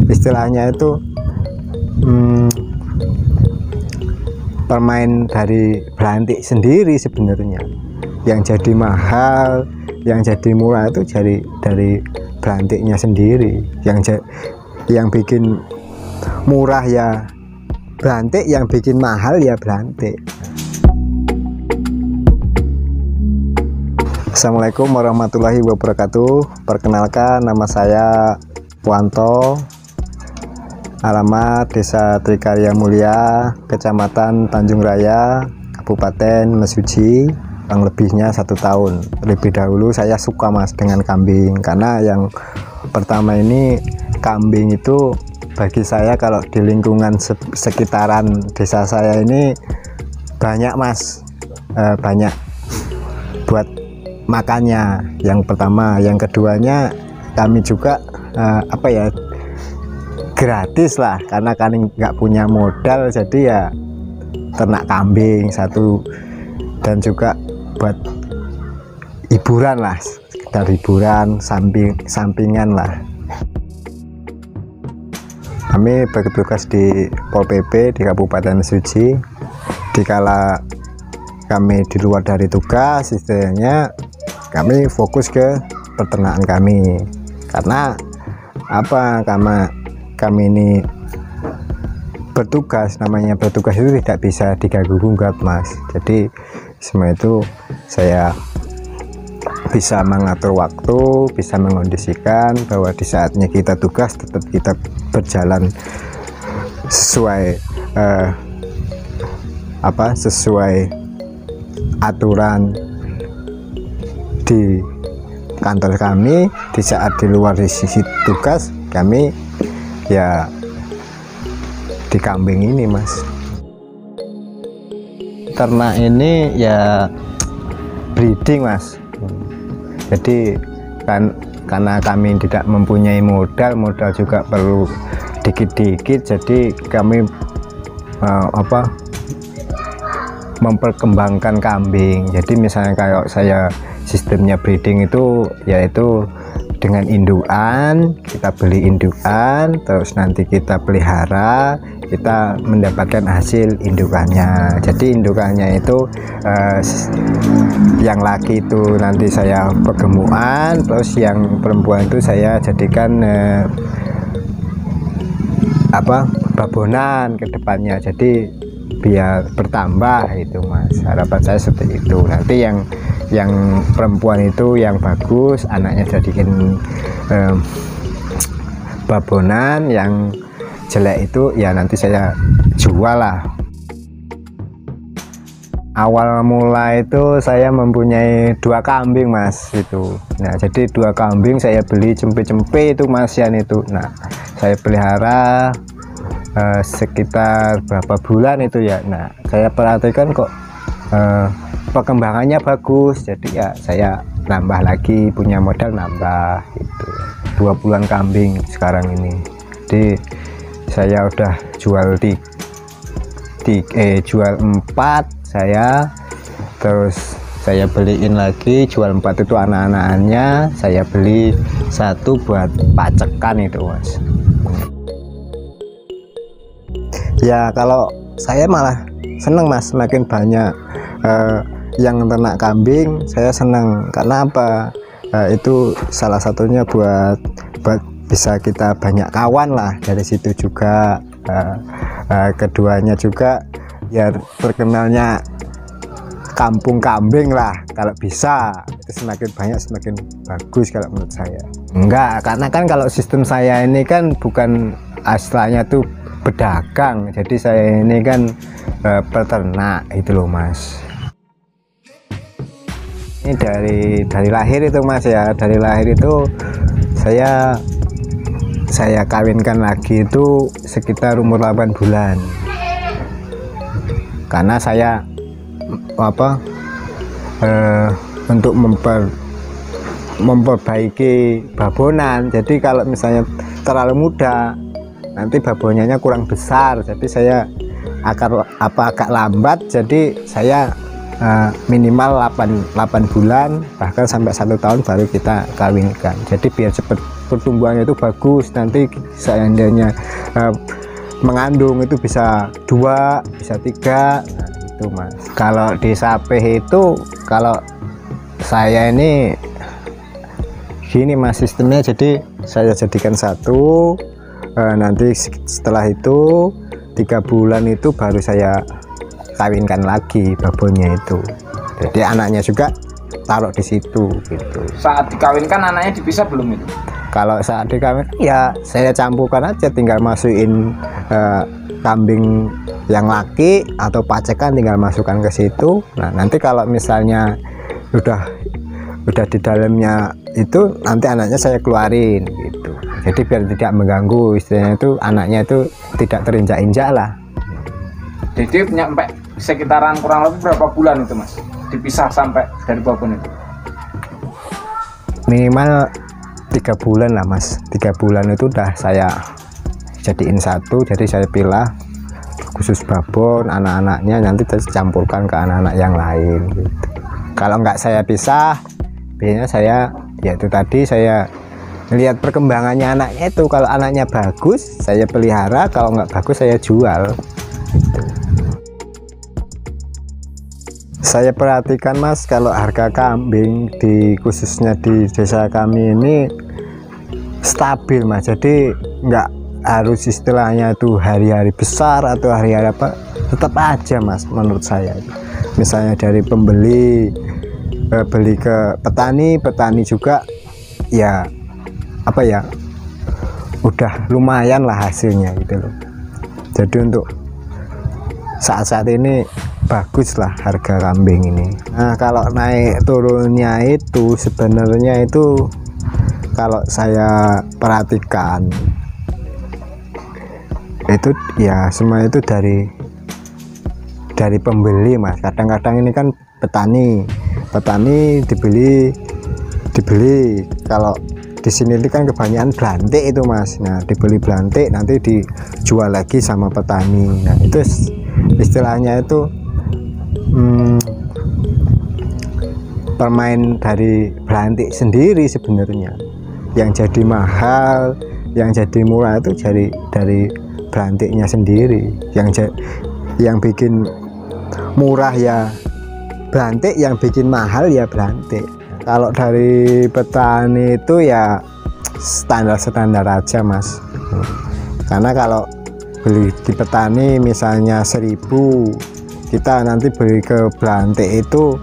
istilahnya itu permain dari belantik sendiri sebenarnya. Yang jadi mahal, yang jadi murah itu dari belantiknya sendiri. Yang bikin murah ya belantik, yang bikin mahal ya belantik. Assalamualaikum warahmatullahi wabarakatuh. Perkenalkan, nama saya Puanto, alamat Desa Trikarya Mulia, Kecamatan Tanjung Raya, Kabupaten Mesuji. Kurang lebihnya 1 tahun. Lebih dahulu saya suka mas dengan kambing, karena yang pertama ini kambing itu bagi saya kalau di lingkungan sekitaran desa saya ini banyak mas, banyak buat makannya. Yang pertama, yang keduanya kami juga gratis lah, karena kami nggak punya modal, jadi ya ternak kambing satu, dan juga buat hiburan lah, sekedar hiburan sampingan lah. Kami bertugas di Pol PP di Kabupaten Mesuji. Dikala kami di luar dari tugas, istilahnya kami fokus ke peternakan kami. Karena karena kami ini bertugas, namanya bertugas itu tidak bisa diganggu-gugat mas. Jadi semua itu saya bisa mengatur waktu, bisa mengondisikan bahwa di saatnya kita tugas tetap kita berjalan sesuai sesuai aturan di kantor kami. Di saat di luar di sisi tugas kami ya di kambing ini mas. Ternak ini ya breeding mas, jadi karena kami tidak mempunyai modal juga perlu dikit-dikit, jadi kami memperkembangkan kambing. Jadi misalnya kayak saya sistemnya breeding itu yaitu dengan indukan, kita beli indukan, terus nanti kita pelihara, kita mendapatkan hasil indukannya. Jadi indukannya itu yang laki itu nanti saya pergemukan, terus yang perempuan itu saya jadikan babonan ke depannya, jadi biar bertambah itu mas. Harapan saya seperti itu. Nanti yang perempuan itu yang bagus, anaknya jadikan babonan, yang jelek itu ya nanti saya jual lah. Awal mula itu saya mempunyai 2 kambing mas itu. Nah jadi 2 kambing saya beli cempe-cempe itu mas Yan itu. Nah saya pelihara sekitar berapa bulan itu ya. Nah saya perhatikan kok perkembangannya bagus, jadi ya saya nambah lagi, punya modal nambah itu. 20-an kambing sekarang ini. Jadi saya udah jual 4 saya, terus saya beliin lagi, jual 4 itu anak-anaknya, saya beli 1 buat pacekan itu mas. Ya kalau saya malah seneng mas, semakin banyak yang ternak kambing saya seneng. Karena itu salah satunya buat bisa kita banyak kawan lah dari situ juga. Keduanya juga ya terkenalnya kampung kambing lah, kalau bisa itu semakin banyak semakin bagus kalau menurut saya. Enggak, karena kan kalau sistem saya ini kan bukan aslinya tuh pedagang, jadi saya ini kan peternak itu loh mas. Ini dari lahir itu mas ya, dari lahir itu saya kawinkan lagi itu sekitar umur 8 bulan. Karena saya untuk memperbaiki babonan, jadi kalau misalnya terlalu muda nanti babonannya kurang besar, jadi saya agak lambat, jadi saya minimal 8 bulan bahkan sampai 1 tahun baru kita kawinkan, jadi biar pertumbuhannya itu bagus, nanti seandainya mengandung itu bisa 2 bisa 3. Nah, itu mas. Kalau di sapi itu, kalau saya ini gini mas sistemnya, jadi saya jadikan satu, nanti setelah itu 3 bulan itu baru saya kawinkan lagi babonnya itu, jadi anaknya juga taruh di situ gitu. Saat dikawinkan anaknya dipisah belum itu? Kalau saat dikawin ya saya campurkan aja, tinggal masukin kambing yang laki atau pacekan tinggal masukkan ke situ. Nah nanti kalau misalnya udah di dalamnya itu, nanti anaknya saya keluarin gitu, jadi biar tidak mengganggu, istilahnya itu anaknya itu tidak terinjak-injak lah. Jadi nyampe sekitaran kurang lebih berapa bulan itu mas dipisah sampai dari babon itu? Minimal 3 bulan lah mas. 3 bulan itu udah saya jadiin satu, jadi saya pilih khusus babon, anak-anaknya nanti campurkan ke anak-anak yang lain gitu. Kalau nggak saya pisah, biasanya saya ya itu tadi, saya lihat perkembangannya anaknya itu, kalau anaknya bagus saya pelihara, kalau nggak bagus saya jual gitu. Saya perhatikan mas, kalau harga kambing khususnya di desa kami ini stabil mas, jadi nggak harus istilahnya itu hari-hari besar atau hari-hari apa, tetap aja mas menurut saya. Misalnya dari pembeli beli ke petani juga ya apa ya, udah lumayan lah hasilnya gitu loh. Jadi untuk saat-saat ini bagus lah harga kambing ini. Nah kalau naik turunnya itu sebenarnya itu kalau saya perhatikan itu ya semua itu dari pembeli mas. Kadang-kadang ini kan petani dibeli. Kalau di sini kan kebanyakan belantik itu mas. Nah dibeli belantik nanti dijual lagi sama petani. Nah itu istilahnya itu permain dari belantik sendiri sebenarnya. Yang jadi mahal, yang jadi murah itu dari belantiknya sendiri. Yang bikin murah ya belantik, yang bikin mahal ya belantik. Kalau dari petani itu ya standar aja mas, karena kalau beli di petani misalnya 1.000, kita nanti beli ke belantik itu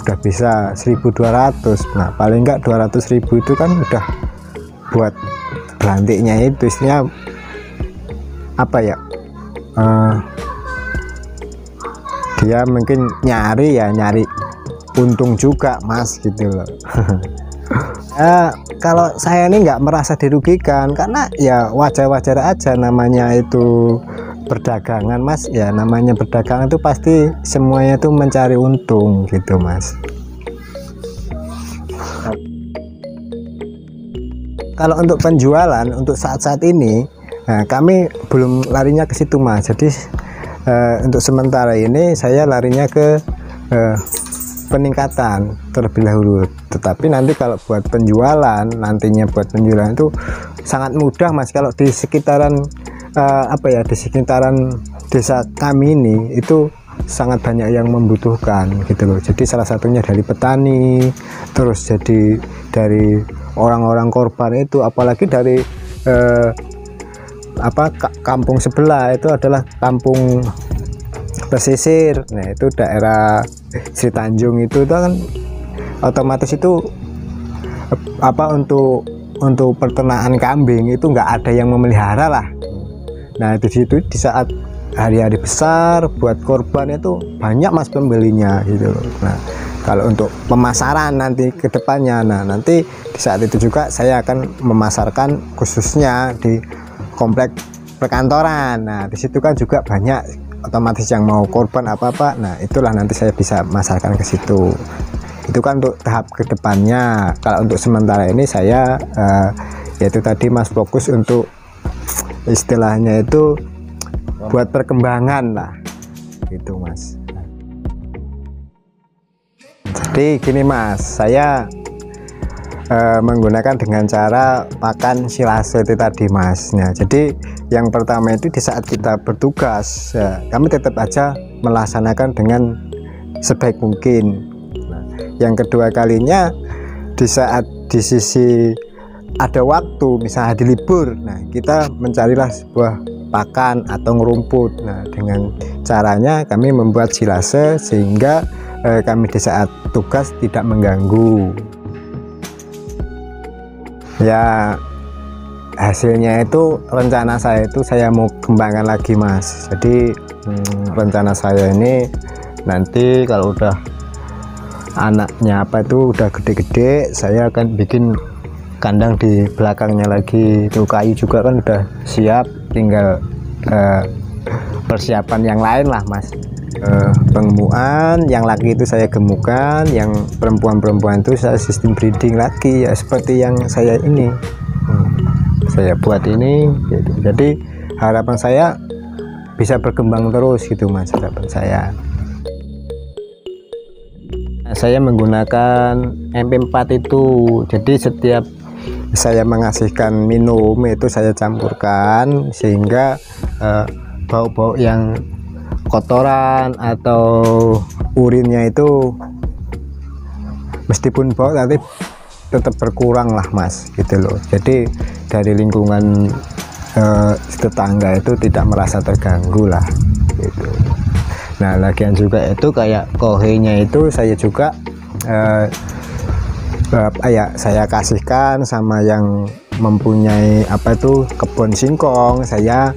udah bisa 1.200. Nah paling enggak 200.000 itu kan udah buat belantiknya itu, istilahnya apa ya, dia mungkin nyari untung juga mas gitu loh. Kalau saya ini nggak merasa dirugikan, karena ya wajar-wajar aja, namanya itu perdagangan mas. Ya namanya perdagangan itu pasti semuanya itu mencari untung gitu mas. Kalau untuk penjualan untuk saat-saat ini, nah, kami belum larinya ke situ mas. Jadi untuk sementara ini saya larinya ke peningkatan terlebih dahulu. Tetapi nanti kalau buat penjualan, nantinya buat penjualan itu sangat mudah mas. Kalau di sekitaran di sekitaran desa kami ini itu sangat banyak yang membutuhkan gitu loh. Jadi salah satunya dari petani, terus jadi dari orang-orang korban itu, apalagi dari kampung sebelah itu adalah kampung pesisir. Nah itu daerah Sri Tanjung itu kan otomatis itu untuk peternakan kambing itu nggak ada yang memelihara lah. Nah di situ di saat hari-hari besar buat korban itu banyak mas pembelinya gitu. Nah kalau untuk pemasaran nanti ke depannya, nah nanti di saat itu juga saya akan memasarkan khususnya di komplek perkantoran. Nah di situ kan juga banyak otomatis yang mau korban apa-apa. Nah itulah nanti saya bisa masarkan ke situ. Itu kan untuk tahap kedepannya. Kalau untuk sementara ini saya yaitu tadi mas fokus untuk istilahnya itu buat perkembangan lah gitu mas. Jadi gini mas, saya menggunakan dengan cara pakan silase itu tadi mas. Nah jadi yang pertama itu di saat kita bertugas kami tetap aja melaksanakan dengan sebaik mungkin. Nah, yang kedua kalinya di saat di sisi ada waktu misalnya di libur, nah kita mencarilah sebuah pakan atau ngerumput. Nah dengan caranya kami membuat silase sehingga kami di saat tugas tidak mengganggu. Ya hasilnya itu rencana saya itu saya mau kembangkan lagi mas. Jadi rencana saya ini nanti kalau udah anaknya apa itu udah gede-gede, saya akan bikin kandang di belakangnya lagi. Itu kayu juga kan udah siap, tinggal persiapan yang lain lah mas. Pengemukan yang laki itu saya gemukan, yang perempuan-perempuan itu saya sistem breeding lagi ya seperti yang saya ini saya buat ini gitu. Jadi harapan saya bisa berkembang terus gitu mas, harapan saya. Saya menggunakan MP4 itu, jadi setiap saya mengasihkan minum itu saya campurkan sehingga bau-bau yang kotoran atau urinnya itu meskipun bau tapi tetap berkurang lah mas gitu loh. Jadi dari lingkungan tetangga itu tidak merasa terganggu lah gitu. Nah lagian juga itu kayak kohenya itu saya juga saya kasihkan sama yang mempunyai apa itu kebun singkong, saya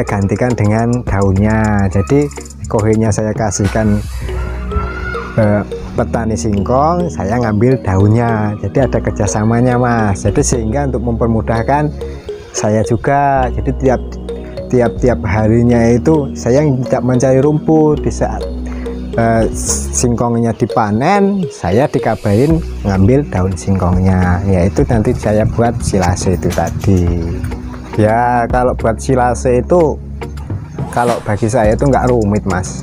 gantikan dengan daunnya. Jadi kohenya saya kasihkan petani singkong, saya ngambil daunnya. Jadi ada kerjasamanya mas. Jadi sehingga untuk mempermudahkan saya juga, jadi tiap harinya itu saya tidak mencari rumput. Di saat singkongnya dipanen, saya dikabarin ngambil daun singkongnya, yaitu nanti saya buat silase itu tadi. Ya kalau buat silase itu kalau bagi saya itu nggak rumit mas.